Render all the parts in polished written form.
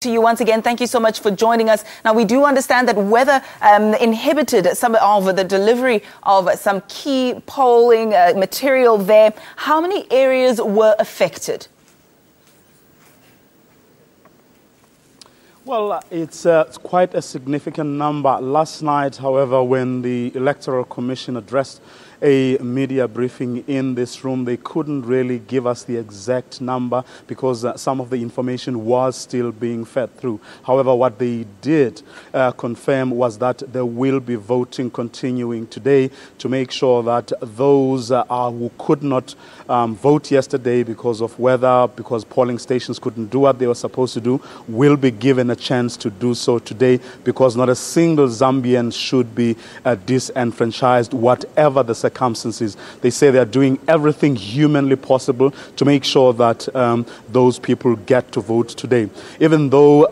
To you once again, thank you so much for joining us. Now, we do understand that weather inhibited some of the delivery of some key polling material there. How many areas were affected? Well, it's quite a significant number. Last night, however, when the Electoral Commission addressed a media briefing in this room, they couldn't really give us the exact number because some of the information was still being fed through. However, what they did confirm was that there will be voting continuing today to make sure that those who could not vote yesterday because of weather, because polling stations couldn't do what they were supposed to do, will be given a chance to do so today, because not a single Zambian should be disenfranchised, whatever the circumstances. They say they are doing everything humanly possible to make sure that those people get to vote today. Even though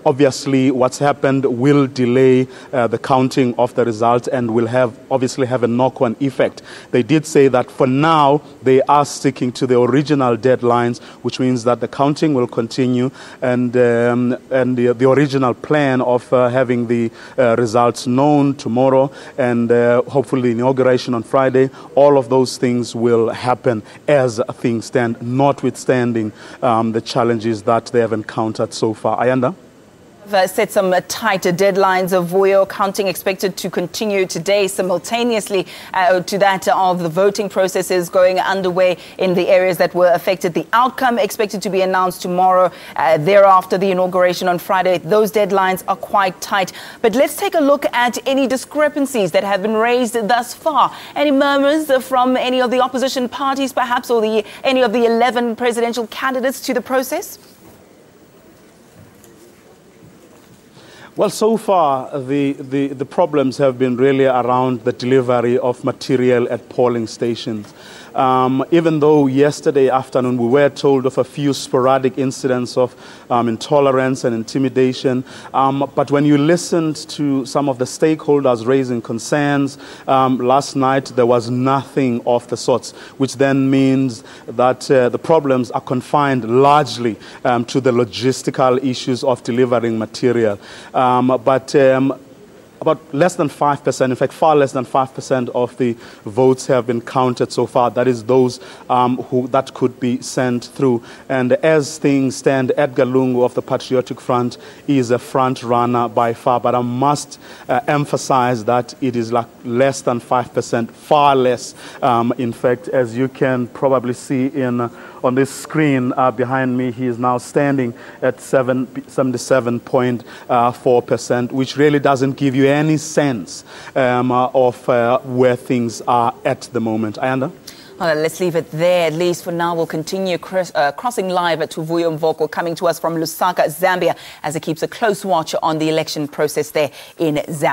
obviously what's happened will delay the counting of the results and will obviously have a knock-on effect. They did say that for now they are sticking to the original deadlines, which means that the counting will continue, and the original plan of having the results known tomorrow and hopefully the inauguration on Friday, all of those things will happen as things stand, notwithstanding the challenges that they have encountered so far. Ayanda? Set some tighter deadlines of Vuyo. Counting expected to continue today simultaneously to that of the voting processes going underway in the areas that were affected. The outcome expected to be announced tomorrow, thereafter the inauguration on Friday. Those deadlines are quite tight. But let's take a look at any discrepancies that have been raised thus far. Any murmurs from any of the opposition parties perhaps, or any of the 11 presidential candidates to the process? Well, so far, the problems have been really around the delivery of material at polling stations. Even though yesterday afternoon we were told of a few sporadic incidents of intolerance and intimidation, but when you listened to some of the stakeholders raising concerns last night, there was nothing of the sorts, which then means that the problems are confined largely to the logistical issues of delivering material. About less than 5%, in fact, far less than 5% of the votes have been counted so far. That is those that could be sent through. And as things stand, Edgar Lungu of the Patriotic Front is a front runner by far. But I must emphasize that it is like less than 5%, far less. In fact, as you can probably see on this screen behind me, he is now standing at 77.4%, which really doesn't give you any sense of where things are at the moment. Ayanda? Well, let's leave it there, at least for now. We'll continue crossing live to Vuyo Mvoko, coming to us from Lusaka, Zambia, as he keeps a close watch on the election process there in Zambia.